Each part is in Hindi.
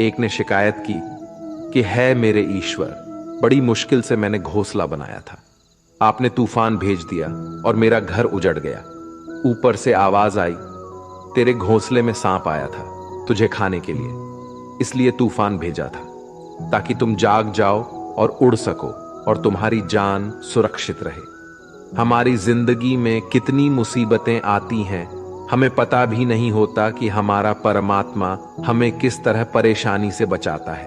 एक ने शिकायत की कि है मेरे ईश्वर, बड़ी मुश्किल से मैंने घोंसला बनाया था, आपने तूफान भेज दिया और मेरा घर उजड़ गया। ऊपर से आवाज आई, तेरे घोंसले में सांप आया था तुझे खाने के लिए, इसलिए तूफान भेजा था ताकि तुम जाग जाओ और उड़ सको और तुम्हारी जान सुरक्षित रहे। हमारी जिंदगी में कितनी मुसीबतें आती हैं, हमें पता भी नहीं होता कि हमारा परमात्मा हमें किस तरह परेशानी से बचाता है।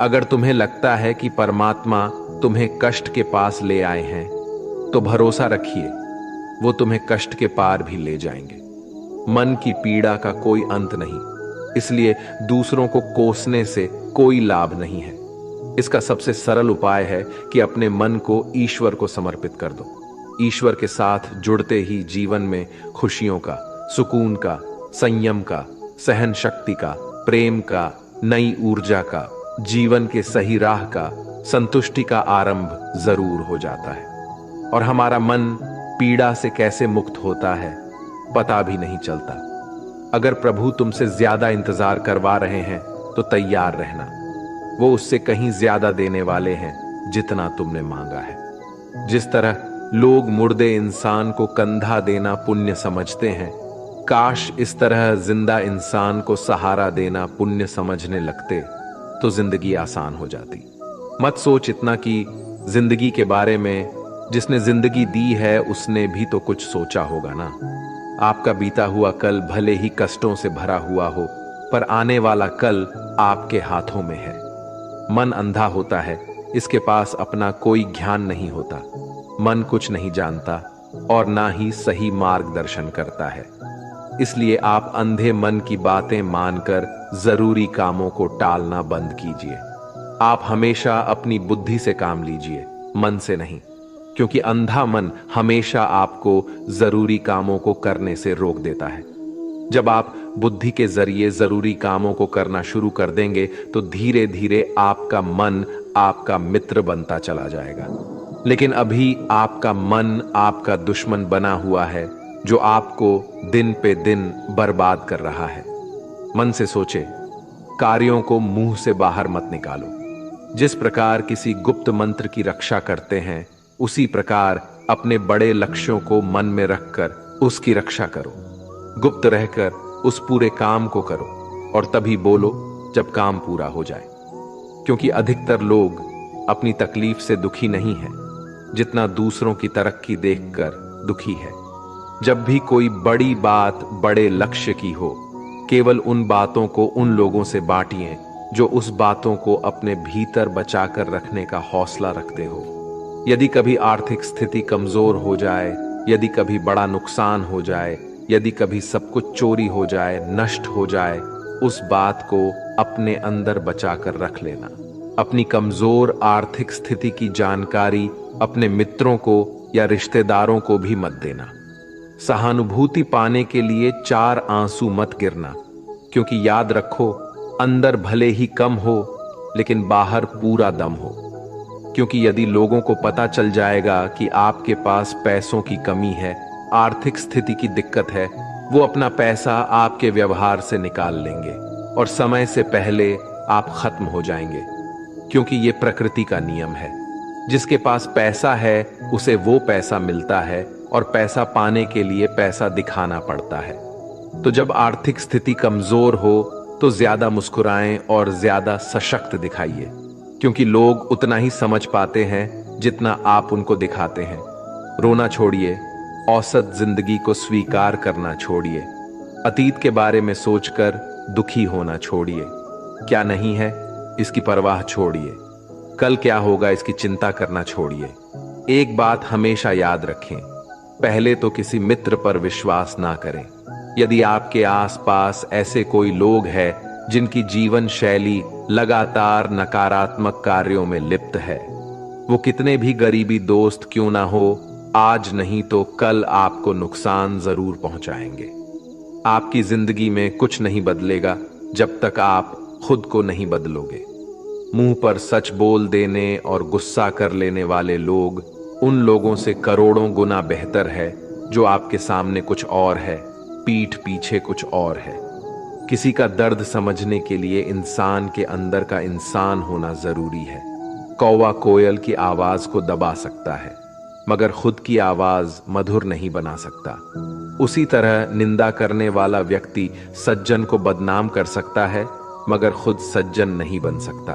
अगर तुम्हें लगता है कि परमात्मा तुम्हें कष्ट के पास ले आए हैं, तो भरोसा रखिए वो तुम्हें कष्ट के पार भी ले जाएंगे। मन की पीड़ा का कोई अंत नहीं, इसलिए दूसरों को कोसने से कोई लाभ नहीं है। इसका सबसे सरल उपाय है कि अपने मन को ईश्वर को समर्पित कर दो। ईश्वर के साथ जुड़ते ही जीवन में खुशियों का, सुकून का, संयम का, सहन शक्ति का, प्रेम का, नई ऊर्जा का, जीवन के सही राह का, संतुष्टि का आरंभ जरूर हो जाता है। और हमारा मन पीड़ा से कैसे मुक्त होता है पता भी नहीं चलता। अगर प्रभु तुमसे ज्यादा इंतजार करवा रहे हैं तो तैयार रहना, वो उससे कहीं ज्यादा देने वाले हैं जितना तुमने मांगा है। जिस तरह लोग मुर्दे इंसान को कंधा देना पुण्य समझते हैं, काश इस तरह जिंदा इंसान को सहारा देना पुण्य समझने लगते तो जिंदगी आसान हो जाती। मत सोच इतना कि जिंदगी के बारे में, जिसने जिंदगी दी है उसने भी तो कुछ सोचा होगा ना। आपका बीता हुआ कल भले ही कष्टों से भरा हुआ हो, पर आने वाला कल आपके हाथों में है। मन अंधा होता है, इसके पास अपना कोई ज्ञान नहीं होता। मन कुछ नहीं जानता और ना ही सही मार्गदर्शन करता है। इसलिए आप अंधे मन की बातें मानकर जरूरी कामों को टालना बंद कीजिए। आप हमेशा अपनी बुद्धि से काम लीजिए, मन से नहीं, क्योंकि अंधा मन हमेशा आपको जरूरी कामों को करने से रोक देता है। जब आप बुद्धि के जरिए जरूरी कामों को करना शुरू कर देंगे तो धीरे धीरे आपका मन आपका मित्र बनता चला जाएगा। लेकिन अभी आपका मन आपका दुश्मन बना हुआ है, जो आपको दिन पे दिन बर्बाद कर रहा है। मन से सोचे, कार्यों को मुंह से बाहर मत निकालो। जिस प्रकार किसी गुप्त मंत्र की रक्षा करते हैं, उसी प्रकार अपने बड़े लक्ष्यों को मन में रखकर उसकी रक्षा करो। गुप्त रहकर उस पूरे काम को करो और तभी बोलो जब काम पूरा हो जाए। क्योंकि अधिकतर लोग अपनी तकलीफ से दुखी नहीं है जितना दूसरों की तरक्की देखकर दुखी है। जब भी कोई बड़ी बात बड़े लक्ष्य की हो, केवल उन बातों को उन लोगों से बांटिए जो उस बातों को अपने भीतर बचाकर रखने का हौसला रखते हो। यदि कभी आर्थिक स्थिति कमजोर हो जाए, यदि कभी बड़ा नुकसान हो जाए, यदि कभी सब कुछ चोरी हो जाए, नष्ट हो जाए, उस बात को अपने अंदर बचाकर रख लेना। अपनी कमजोर आर्थिक स्थिति की जानकारी अपने मित्रों को या रिश्तेदारों को भी मत देना। सहानुभूति पाने के लिए 4 आंसू मत गिरना, क्योंकि याद रखो, अंदर भले ही कम हो लेकिन बाहर पूरा दम हो। क्योंकि यदि लोगों को पता चल जाएगा कि आपके पास पैसों की कमी है, आर्थिक स्थिति की दिक्कत है, वो अपना पैसा आपके व्यवहार से निकाल लेंगे और समय से पहले आप खत्म हो जाएंगे। क्योंकि ये प्रकृति का नियम है, जिसके पास पैसा है उसे वो पैसा मिलता है और पैसा पाने के लिए पैसा दिखाना पड़ता है। तो जब आर्थिक स्थिति कमजोर हो तो ज्यादा मुस्कुराएं और ज्यादा सशक्त दिखाइए, क्योंकि लोग उतना ही समझ पाते हैं जितना आप उनको दिखाते हैं। रोना छोड़िए, औसत जिंदगी को स्वीकार करना छोड़िए, अतीत के बारे में सोचकर दुखी होना छोड़िए। क्या नहीं है इसकी परवाह छोड़िए, कल क्या होगा इसकी चिंता करना छोड़िए। एक बात हमेशा याद रखें, पहले तो किसी मित्र पर विश्वास ना करें। यदि आपके आसपास ऐसे कोई लोग हैं जिनकी जीवन शैली लगातार नकारात्मक कार्यों में लिप्त है, वो कितने भी गरीबी दोस्त क्यों ना हो, आज नहीं तो कल आपको नुकसान जरूर पहुंचाएंगे। आपकी जिंदगी में कुछ नहीं बदलेगा जब तक आप खुद को नहीं बदलोगे। मुंह पर सच बोल देने और गुस्सा कर लेने वाले लोग उन लोगों से करोड़ों गुना बेहतर है जो आपके सामने कुछ और है, पीठ पीछे कुछ और है। किसी का दर्द समझने के लिए इंसान के अंदर का इंसान होना जरूरी है। कौवा कोयल की आवाज को दबा सकता है, मगर खुद की आवाज मधुर नहीं बना सकता। उसी तरह निंदा करने वाला व्यक्ति सज्जन को बदनाम कर सकता है, मगर खुद सज्जन नहीं बन सकता।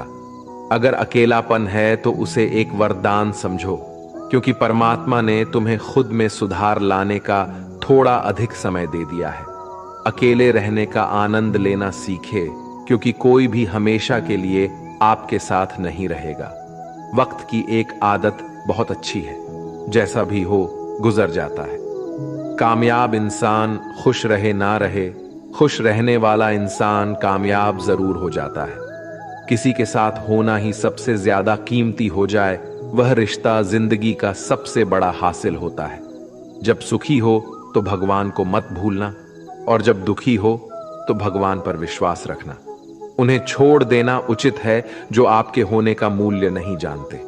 अगर अकेलापन है तो उसे एक वरदान समझो, क्योंकि परमात्मा ने तुम्हें खुद में सुधार लाने का थोड़ा अधिक समय दे दिया है। अकेले रहने का आनंद लेना सीखे, क्योंकि कोई भी हमेशा के लिए आपके साथ नहीं रहेगा। वक्त की एक आदत बहुत अच्छी है, जैसा भी हो गुजर जाता है। कामयाब इंसान खुश रहे ना रहे, खुश रहने वाला इंसान कामयाब जरूर हो जाता है। किसी के साथ होना ही सबसे ज्यादा कीमती हो जाए, वह रिश्ता जिंदगी का सबसे बड़ा हासिल होता है। जब सुखी हो तो भगवान को मत भूलना, और जब दुखी हो तो भगवान पर विश्वास रखना। उन्हें छोड़ देना उचित है जो आपके होने का मूल्य नहीं जानते।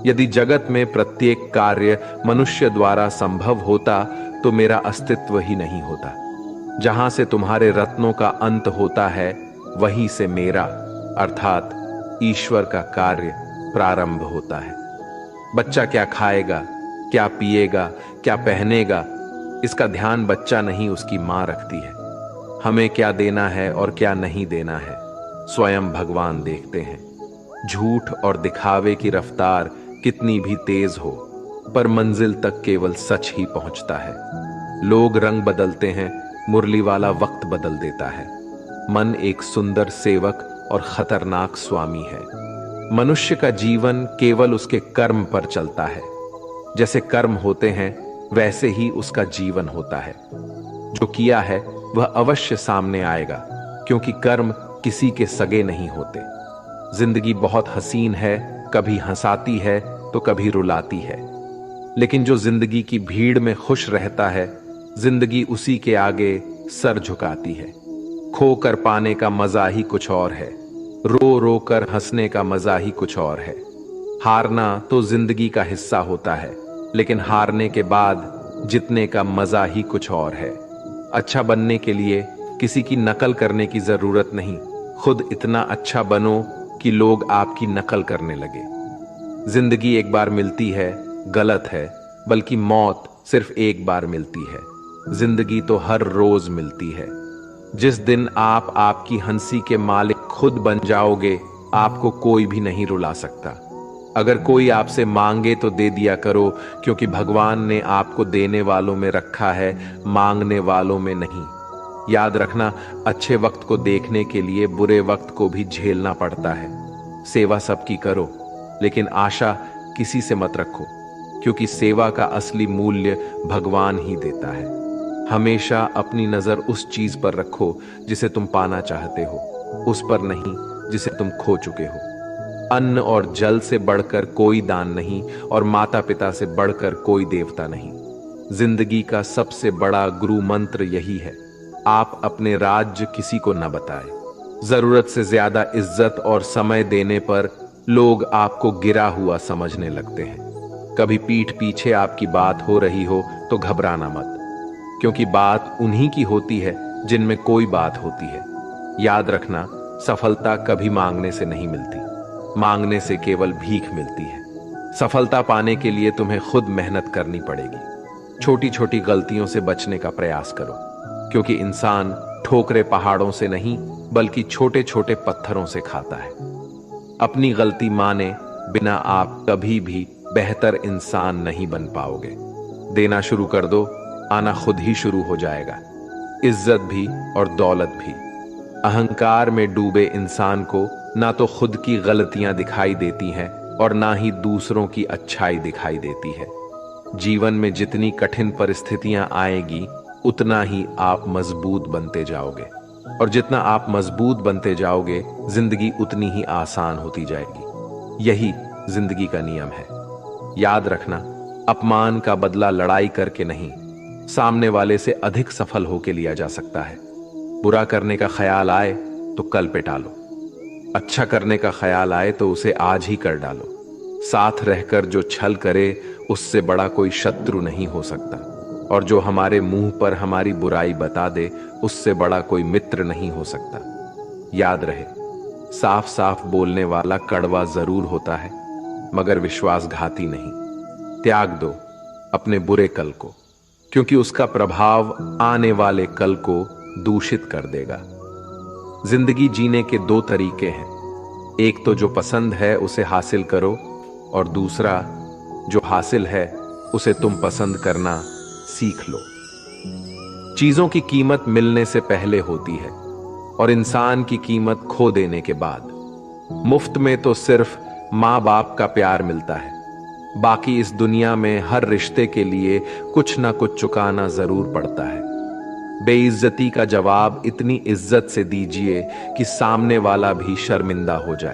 यदि जगत में प्रत्येक कार्य मनुष्य द्वारा संभव होता तो मेरा अस्तित्व ही नहीं होता। जहां से तुम्हारे रत्नों का अंत होता है, वहीं से मेरा अर्थात ईश्वर का कार्य प्रारंभ होता है। बच्चा क्या खाएगा, क्या पिएगा, क्या पहनेगा, इसका ध्यान बच्चा नहीं उसकी मां रखती है। हमें क्या देना है और क्या नहीं देना है, स्वयं भगवान देखते हैं। झूठ और दिखावे की रफ्तार कितनी भी तेज हो, पर मंजिल तक केवल सच ही पहुंचता है। लोग रंग बदलते हैं, मुरली वाला वक्त बदल देता है। मन एक सुंदर सेवक और खतरनाक स्वामी है। मनुष्य का जीवन केवल उसके कर्म पर चलता है। जैसे कर्म होते हैं वैसे ही उसका जीवन होता है। जो किया है वह अवश्य सामने आएगा, क्योंकि कर्म किसी के सगे नहीं होते। जिंदगी बहुत हसीन है, कभी हंसाती है तो कभी रुलाती है। लेकिन जो जिंदगी की भीड़ में खुश रहता है, जिंदगी उसी के आगे सर झुकाती है। खो कर पाने का मजा ही कुछ और है, रो रो कर हंसने का मजा ही कुछ और है। हारना तो जिंदगी का हिस्सा होता है, लेकिन हारने के बाद जीतने का मजा ही कुछ और है। अच्छा बनने के लिए किसी की नकल करने की जरूरत नहीं, खुद इतना अच्छा बनो कि लोग आपकी नकल करने लगे। जिंदगी एक बार मिलती है गलत है, बल्कि मौत सिर्फ एक बार मिलती है। जिंदगी तो हर रोज मिलती है। जिस दिन आप आपकी हंसी के मालिक खुद बन जाओगे, आपको कोई भी नहीं रुला सकता। अगर कोई आपसे मांगे तो दे दिया करो, क्योंकि भगवान ने आपको देने वालों में रखा है, मांगने वालों में नहीं। याद रखना, अच्छे वक्त को देखने के लिए बुरे वक्त को भी झेलना पड़ता है। सेवा सबकी करो, लेकिन आशा किसी से मत रखो, क्योंकि सेवा का असली मूल्य भगवान ही देता है। हमेशा अपनी नजर उस चीज पर रखो जिसे तुम पाना चाहते हो, उस पर नहीं जिसे तुम खो चुके हो। अन्न और जल से बढ़कर कोई दान नहीं, और माता पिता से बढ़कर कोई देवता नहीं। जिंदगी का सबसे बड़ा गुरु मंत्र यही है, आप अपने राज्य किसी को न बताएं। जरूरत से ज्यादा इज्जत और समय देने पर लोग आपको गिरा हुआ समझने लगते हैं। कभी पीठ पीछे आपकी बात हो रही हो तो घबराना मत, क्योंकि बात उन्हीं की होती है जिनमें कोई बात होती है। याद रखना, सफलता कभी मांगने से नहीं मिलती, मांगने से केवल भीख मिलती है। सफलता पाने के लिए तुम्हें खुद मेहनत करनी पड़ेगी। छोटी छोटी गलतियों से बचने का प्रयास करो, क्योंकि इंसान ठोकरे पहाड़ों से नहीं बल्कि छोटे छोटे पत्थरों से खाता है। अपनी गलती माने बिना आप कभी भी बेहतर इंसान नहीं बन पाओगे। देना शुरू कर दो, आना खुद ही शुरू हो जाएगा, इज्जत भी और दौलत भी। अहंकार में डूबे इंसान को ना तो खुद की गलतियां दिखाई देती हैं और ना ही दूसरों की अच्छाई दिखाई देती है। जीवन में जितनी कठिन परिस्थितियां आएगी, उतना ही आप मजबूत बनते जाओगे, और जितना आप मजबूत बनते जाओगे, जिंदगी उतनी ही आसान होती जाएगी। यही जिंदगी का नियम है। याद रखना, अपमान का बदला लड़ाई करके नहीं, सामने वाले से अधिक सफल होके लिया जा सकता है। बुरा करने का ख्याल आए तो कल पे टालो, अच्छा करने का ख्याल आए तो उसे आज ही कर डालो। साथ रहकर जो छल करे, उससे बड़ा कोई शत्रु नहीं हो सकता, और जो हमारे मुंह पर हमारी बुराई बता दे, उससे बड़ा कोई मित्र नहीं हो सकता। याद रहे, साफ साफ बोलने वाला कड़वा जरूर होता है, मगर विश्वासघाती नहीं। त्याग दो अपने बुरे कल को, क्योंकि उसका प्रभाव आने वाले कल को दूषित कर देगा। जिंदगी जीने के दो तरीके हैं, एक तो जो पसंद है उसे हासिल करो, और दूसरा जो हासिल है उसे तुम पसंद करना सीख लो। चीजों की कीमत मिलने से पहले होती है और इंसान की कीमत खो देने के बाद। मुफ्त में तो सिर्फ माँ बाप का प्यार मिलता है, बाकी इस दुनिया में हर रिश्ते के लिए कुछ ना कुछ चुकाना जरूर पड़ता है। बेइज्जती का जवाब इतनी इज्जत से दीजिए कि सामने वाला भी शर्मिंदा हो जाए।